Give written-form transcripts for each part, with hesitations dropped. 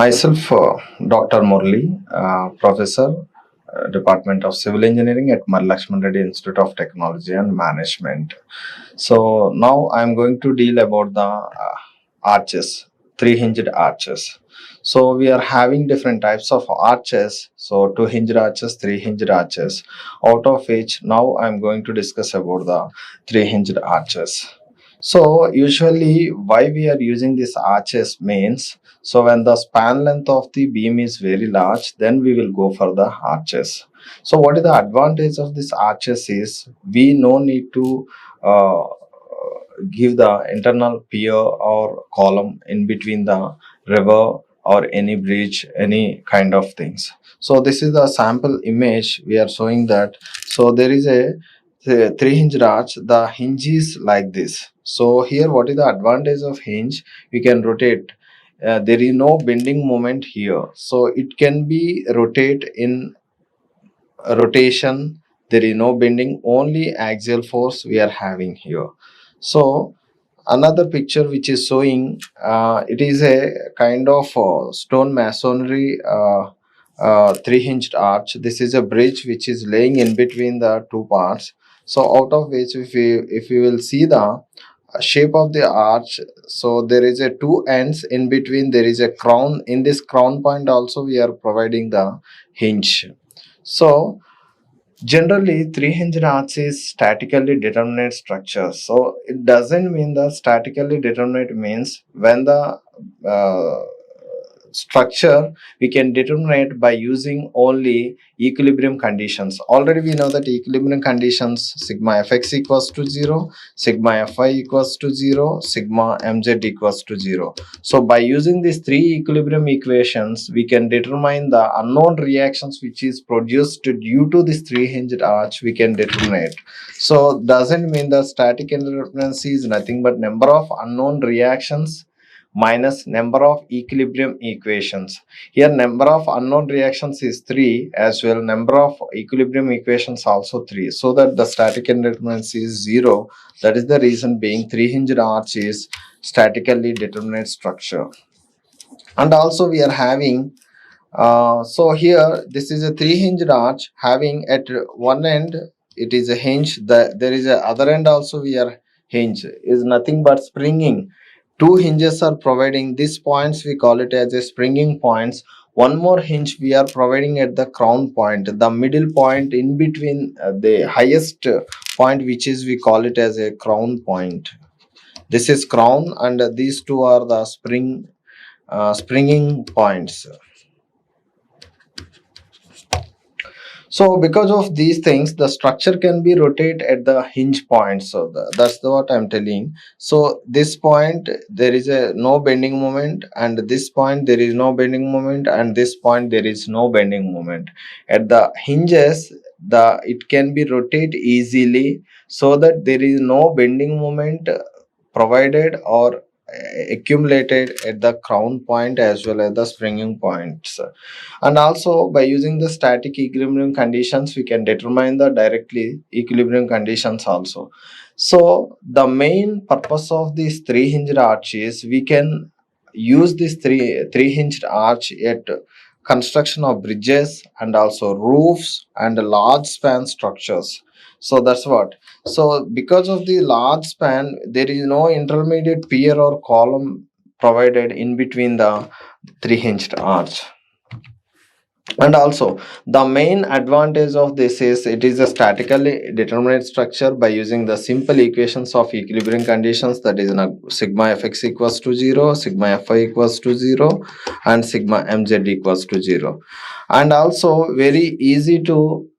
Myself, Dr. Murali, Professor, Department of Civil Engineering at Laxman Reddy Institute of Technology and Management. So now I'm going to deal about the arches, three-hinged arches. So we are having different types of arches. So two-hinged arches, three-hinged arches. Out of which now I'm going to discuss about the three-hinged arches. So usually why we are using these arches means, so when the span length of the beam is very large, then we will go for the arches. So what is the advantage of this arches is we no need to give the internal pier or column in between the river or any bridge, any kind of things. So this is the sample image we are showing that. So there is a three-hinged arch. The hinge is like this. So here what is the advantage of hinge? We can rotate. There is no bending moment here, so it can be rotate in rotation. There is no bending, only axial force we are having here. So another picture which is showing, it is a kind of stone masonry three-hinged arch. This is a bridge which is laying in between the two parts. So out of which if we will see the shape of the arch, so there is a two ends, in between there is a crown. In this crown point also we are providing the hinge. So generally, three-hinged arch is statically determinate structure. So it doesn't mean that statically determinate means when the structure we can determine by using only equilibrium conditions. Already we know that equilibrium conditions, sigma fx equals to 0, sigma fy equals to 0, sigma mz equals to 0. So by using these three equilibrium equations, we can determine the unknown reactions which is produced due to this three-hinged arch. We can determine it. So doesn't mean that static indeterminacy is nothing but number of unknown reactions minus number of equilibrium equations. Here number of unknown reactions is 3, as well number of equilibrium equations also 3, so that the static indeterminacy is 0. That is the reason being three-hinged arch is statically determinate structure. And also we are having so here this is a three-hinged arch having at one end it is a hinge. There is a other end also we are hinge, is nothing but springing. Two hinges are providing these points, we call it as a springing points. One more hinge we are providing at the crown point, the middle point in between the highest point, which is we call it as a crown point. This is crown, and these two are the springing points. So because of these things, the structure can be rotated at the hinge point. So that's what I'm telling. So this point there is a no bending moment, and this point there is no bending moment, and this point there is no bending moment. At the hinges, it can be rotated easily, so that there is no bending moment provided or accumulated at the crown point as well as the springing points. And also by using the static equilibrium conditions, we can determine the directly equilibrium conditions also. So the main purpose of these three-hinged arch is we can use this three-hinged arch at construction of bridges and also roofs and large span structures. So that's what. So because of the large span, there is no intermediate pier or column provided in between the three-hinged arch. And also the main advantage of this is it is a statically determinate structure by using the simple equations of equilibrium conditions, that is sigma fx equals to 0, sigma fy equals to 0, and sigma mz equals to 0. And also very easy to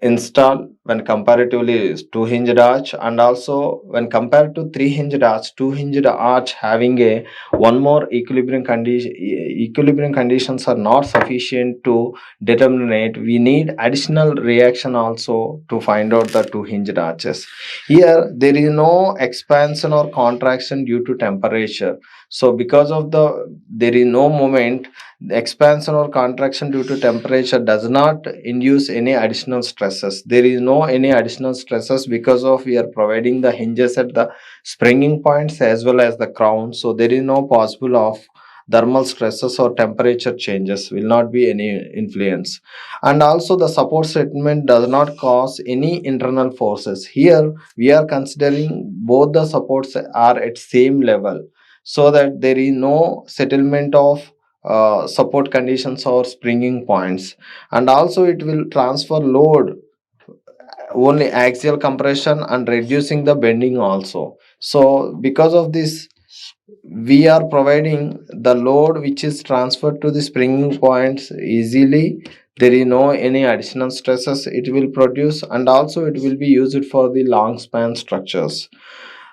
install when comparatively two-hinged arch, and also when compared to three-hinged arch, two-hinged arch having a one more equilibrium conditions are not sufficient to determine. We need additional reaction also to find out the two-hinged arches. Here there is no expansion or contraction due to temperature. So because of there is no moment, the expansion or contraction due to temperature does not induce any additional stresses. There is no any additional stresses because of we are providing the hinges at the springing points as well as the crown. So there is no possible of thermal stresses or temperature changes will not be any influence. And also the support segment does not cause any internal forces. Here we are considering both the supports are at same level, so that there is no settlement of support conditions or springing points. And also it will transfer load only axial compression and reducing the bending also. So because of this, we are providing the load which is transferred to the springing points easily. There is no any additional stresses it will produce, and also it will be used for the long span structures.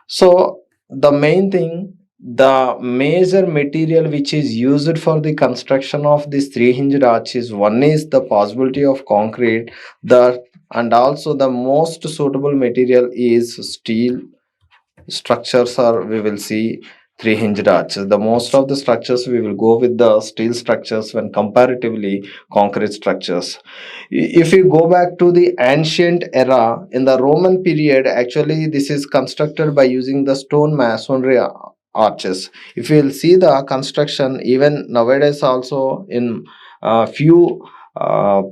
So the main thing, the major material which is used for the construction of this three-hinged arch is, one is the possibility of concrete, the and also the most suitable material is steel structures, or we will see three-hinged arches. The most of the structures we will go with the steel structures when comparatively concrete structures. If you go back to the ancient era in the Roman period, actually this is constructed by using the stone masonry arches. If you will see the construction even nowadays also in few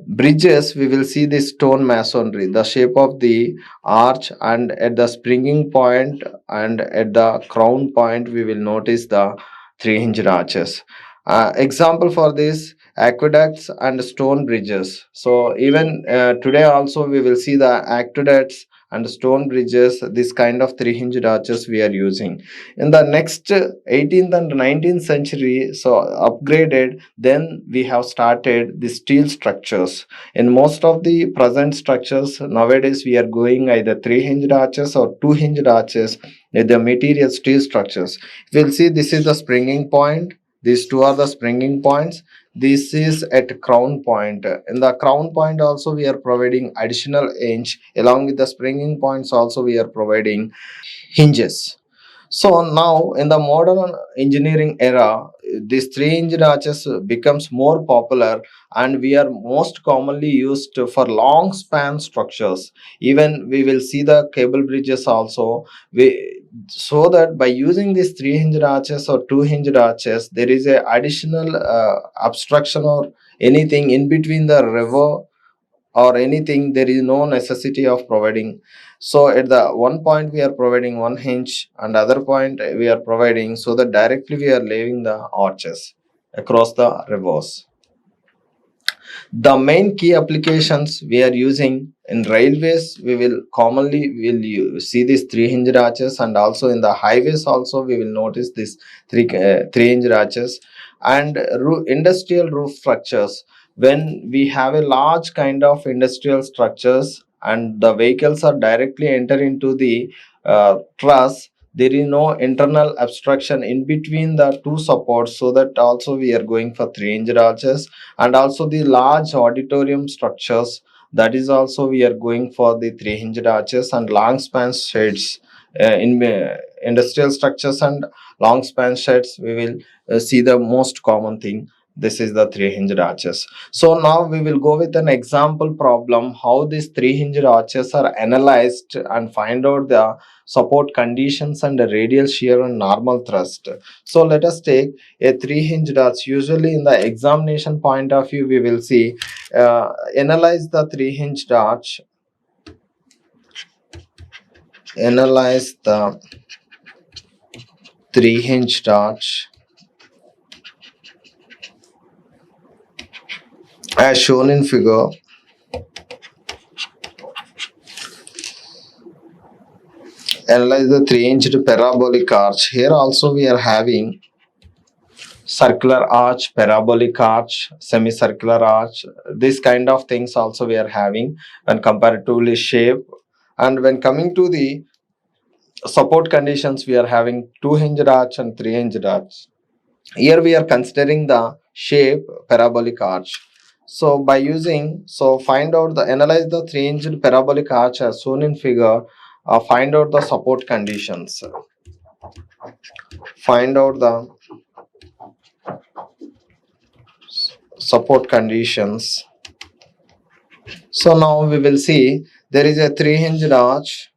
bridges, we will see the stone masonry, the shape of the arch, and at the springing point and at the crown point we will notice the three-hinged arches. Example for this, aqueducts and stone bridges. So even today also we will see the aqueducts and stone bridges, this kind of three-hinged arches we are using. In the next 18th and 19th century, so upgraded, then we have started the steel structures. In most of the present structures nowadays we are going either three-hinged arches or two-hinged arches with the material steel structures. We'll see this is the springing point, these two are the springing points, this is at crown point. In the crown point also we are providing additional hinge, along with the springing points also we are providing hinges. So now in the modern engineering era, these three-hinged arches becomes more popular, and we are most commonly used for long span structures. Even we will see the cable bridges also. So that by using these three-hinged arches or two-hinged arches, there is a additional obstruction or anything in between the river or anything, there is no necessity of providing. So at the one point we are providing one hinge, and other point we are providing, so that directly we are laying the arches across the rivers. The main key applications we are using in railways, we will commonly see these three-hinged arches, and also in the highways also we will notice this three-hinged arches. And industrial roof structures, when we have a large kind of industrial structures and the vehicles are directly enter into the truss, there is no internal obstruction in between the two supports, so that also we are going for three-hinged arches. And also the large auditorium structures, that is also we are going for the three-hinged arches. And long span shades, in industrial structures and long span sheds we will see the most common thing, this is the three-hinged arches. So now we will go with an example problem, how these three-hinged arches are analyzed and find out the support conditions and the radial shear and normal thrust. So let us take a three-hinged arch. Usually in the examination point of view we will see, analyze the three-hinged arch, analyze the three-hinged arch as shown in figure. Analyze the three-hinged parabolic arch. Here also we are having circular arch, parabolic arch, semicircular arch. This kind of things also we are having when comparatively shape. And when coming to the support conditions, we are having two-hinged arch and three-hinged arch. Here we are considering the shape parabolic arch. So by using, so find out the, analyze the three-hinged parabolic arch as shown in figure. Find out the support conditions. Find out the support conditions. So now we will see there is a three-hinged arch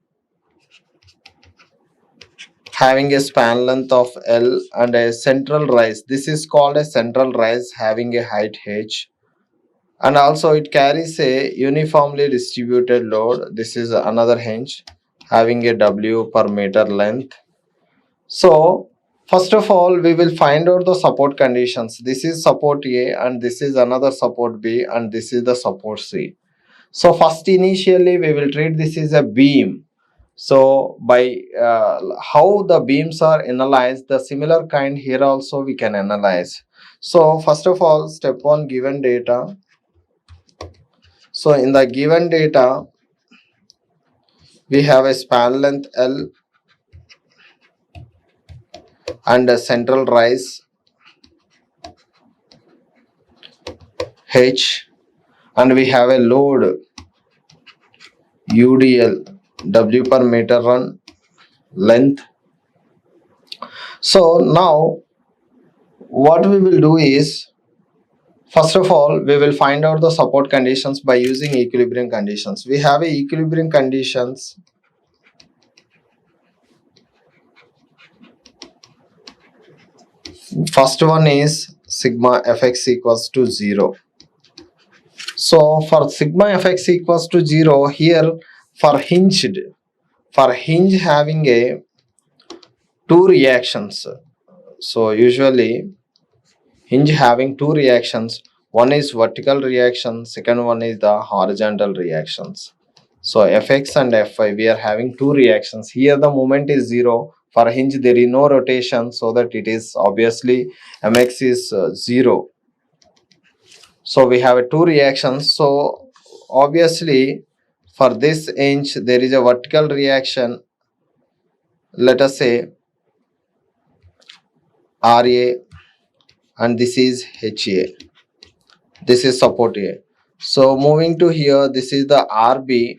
having a span length of L and a central rise. This is called a central rise having a height H, and also it carries a uniformly distributed load. This is another hinge having a W per meter length. So first of all, we will find out the support conditions. This is support A and this is another support B and this is the support C. So first initially we will treat this is a beam. So by how the beams are analyzed, the similar kind here also we can analyze. So first of all, step 1, given data. So in the given data, we have a span length L and a central rise H, and we have a load UDL, W per meter run length. So now what we will do is, first of all, we will find out the support conditions by using equilibrium conditions. We have a equilibrium conditions. First one is sigma fx equals to 0. So for sigma fx equals to 0, here for hinge having a two reactions. So usually hinge having two reactions. One is vertical reaction, second one is the horizontal reactions. So fx and fy, we are having two reactions. Here the moment is 0. For hinge there is no rotation, so that it is obviously mx is 0. So we have two reactions. So obviously for this hinge there is a vertical reaction. Let us say Ra, and this is Ha. This is support A. So moving to here, this is the RB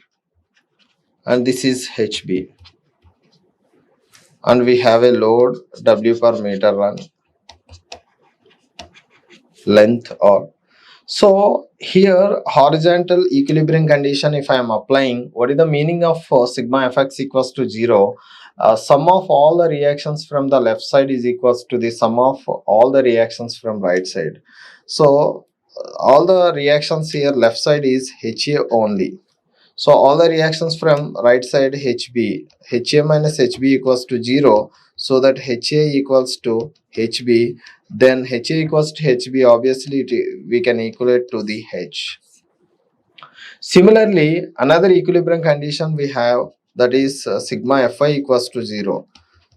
and this is HB, and we have a load W per meter run length. Or so here horizontal equilibrium condition, if I am applying, what is the meaning of sigma fx equals to 0? Sum of all the reactions from the left side is equals to the sum of all the reactions from right side. So all the reactions here left side is Ha only. So all the reactions from right side HB, Ha minus HB equals to 0. So that Ha equals to HB. Then Ha equals to HB, obviously we can equate to the H. Similarly, another equilibrium condition we have, that is sigma Fi equals to 0.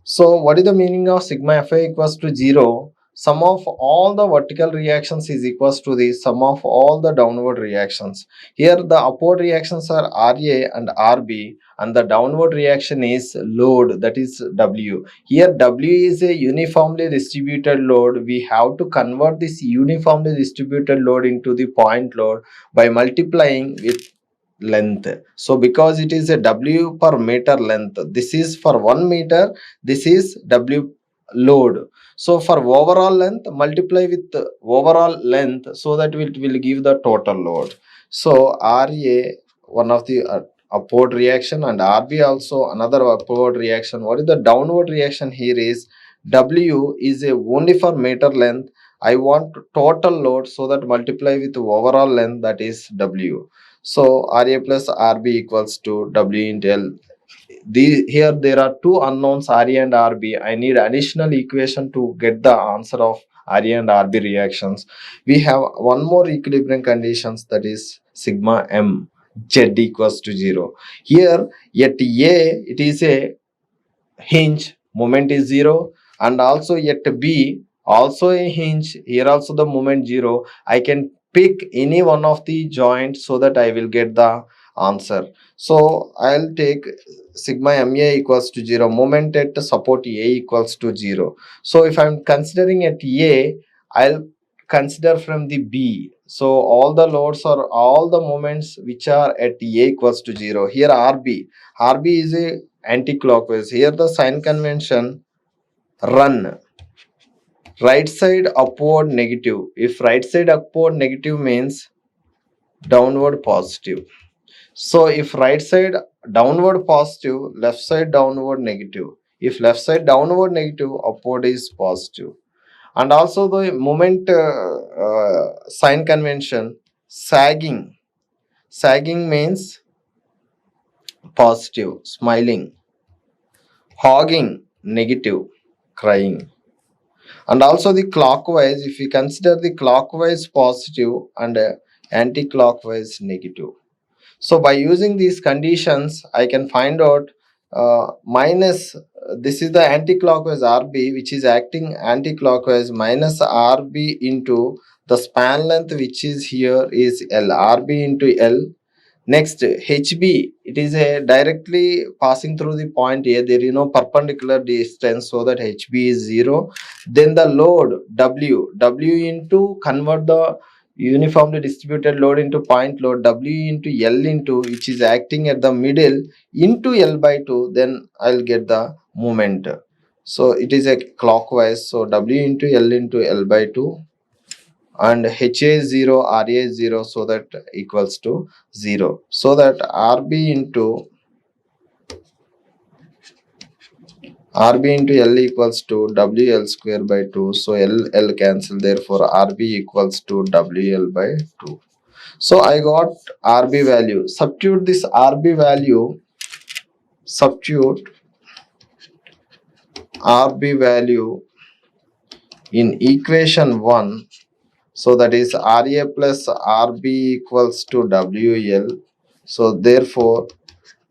So what is the meaning of sigma Fi equals to 0? Sum of all the vertical reactions is equals to the sum of all the downward reactions. Here the upward reactions are Ra and Rb, and the downward reaction is load, that is W. Here W is a uniformly distributed load. We have to convert this uniformly distributed load into the point load by multiplying with length. So because it is a W per meter length, this is for 1 meter, this is W load. So for overall length, multiply with the overall length, so that it will give the total load. So Ra, one of the upward reaction, and Rb also another upward reaction. What is the downward reaction here is W is a only for meter length. I want total load, so that multiply with the overall length, that is W. So Ra plus Rb equals to W into L. Here there are two unknowns, Ra and Rb. I need additional equation to get the answer of Ra and Rb reactions. We have one more equilibrium conditions, that is sigma m z equals to 0. Here at A it is a hinge, moment is 0, and also at B also a hinge, here also the moment 0. I can pick any one of the joints, so that I will get the answer. So I'll take sigma ma equals to 0, moment at support A equals to 0. So if I'm considering at A, I'll consider from the B. So all the loads or all the moments which are at A equals to 0. Here Rb is a anti-clockwise. Here the sign convention, run right side upward negative. If right side upward negative means downward positive. So if right side downward positive, left side downward negative. If left side downward negative, upward is positive. And also the moment sign convention, sagging. Sagging means positive, smiling. Hogging, negative, crying. And also the clockwise, if we consider the clockwise positive and anti-clockwise negative. So by using these conditions, I can find out minus, this is the anti-clockwise RB which is acting anti-clockwise, minus RB into the span length which is here is L, RB into L. Next, HB, it is a directly passing through the point A. There is no perpendicular distance, so that HB is 0. Then the load W into, convert the uniformly distributed load into point load, W into L into, which is acting at the middle, into L by 2. Then I'll get the moment. So it is a clockwise. So W into L into L by 2. And HA is 0, RA is 0, so that equals to 0. So that RB into L equals to WL square by 2. So L cancel. Therefore, RB equals to WL by 2. So I got RB value. Substitute this RB value. Substitute RB value in equation 1. So that is RA plus RB equals to WL. So therefore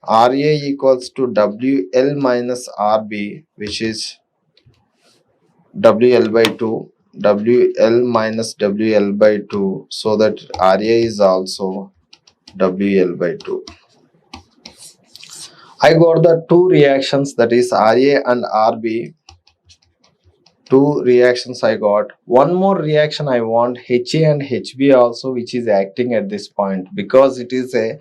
RA equals to WL minus RB, which is WL by 2. WL minus WL by 2. So that RA is also WL by 2. I got the two reactions, that is RA and RB. Two reactions I got. One more reaction I want, HA and HB also, which is acting at this point, because it is a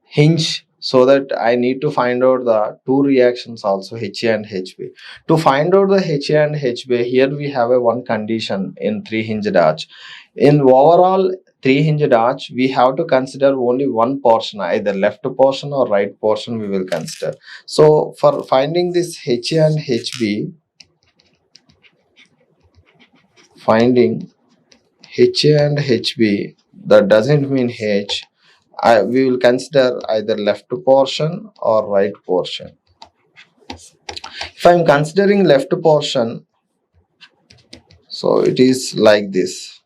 hinge. So that I need to find out the two reactions also, HA and HB. To find out the HA and HB, here we have a one condition in three-hinged arch. In overall three-hinged arch, we have to consider only one portion, either left portion or right portion we will consider. So for finding this HA and HB, finding HA and HB, that doesn't mean H. We will consider either left portion or right portion. If I am considering left portion, so it is like this: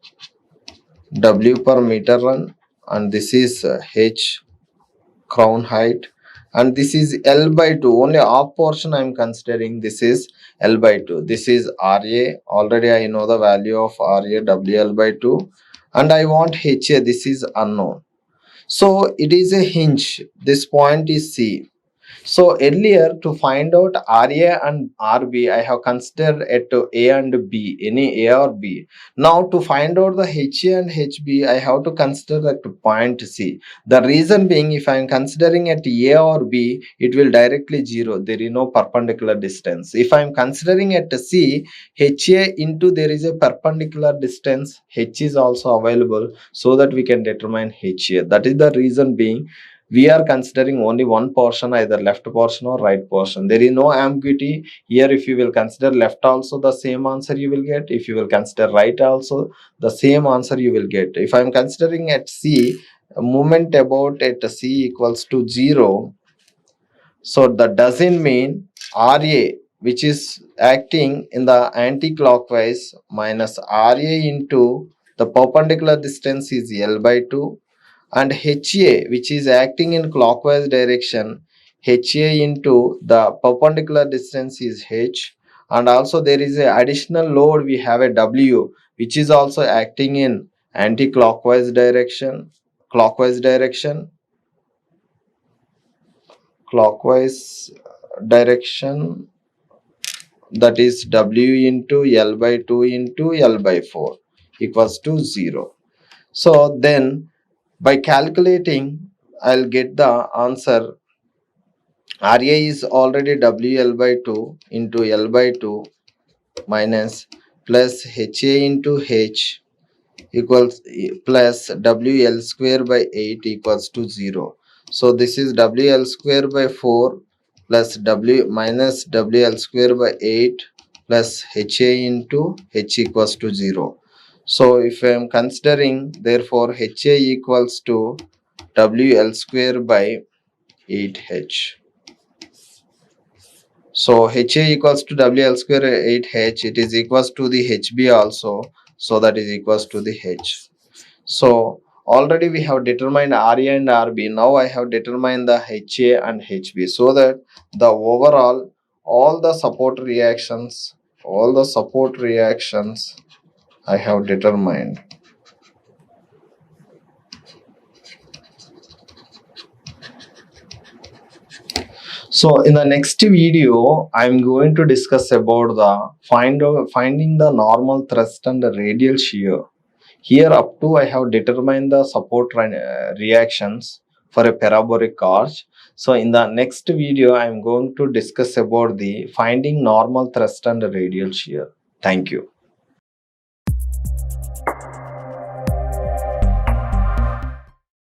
W per meter run, and this is H crown height, and this is L by 2. Only half portion I am considering. This is L by 2. This is RA. Already I know the value of RA, WL by 2, and I want HA. This is unknown. So it is a hinge. This point is C. So earlier, to find out RA and RB, I have considered at A and B, any A or B. Now to find out the HA and HB, I have to consider at point C. The reason being, if I am considering at A or B, it will directly 0. There is no perpendicular distance. If I am considering at C, HA into, there is a perpendicular distance, H is also available, so that we can determine HA. That is the reason being, we are considering only one portion, either left portion or right portion. There is no ambiguity here. If you will consider left also, the same answer you will get. If you will consider right also, the same answer you will get. If I am considering at C, moment about at C equals to 0, so that doesn't mean RA, which is acting in the anti-clockwise, minus RA into the perpendicular distance is L by 2, and HA, which is acting in clockwise direction, HA into the perpendicular distance is H. And also there is a additional load, we have a W, which is also acting in anti-clockwise direction, clockwise direction, that is W into L by 2 into L by 4 equals to 0. So then by calculating, I'll get the answer. RA is already WL by 2 into L by 2 minus plus HA into H equals plus WL square by 8 equals to 0. So this is WL square by 4 plus W minus WL square by 8 plus HA into H equals to 0. So if I am considering, therefore HA equals to WL square by 8H. So HA equals to WL square 8H, it is equals to the HB also, so that is equals to the H. So already we have determined RA and RB. Now I have determined the HA and HB, so that the overall all the support reactions I have determined. So in the next video, I'm going to discuss about the finding the normal thrust and the radial shear. Here up to I have determined the support reactions for a parabolic arch. So in the next video, I am going to discuss about the finding normal thrust and radial shear. Thank you.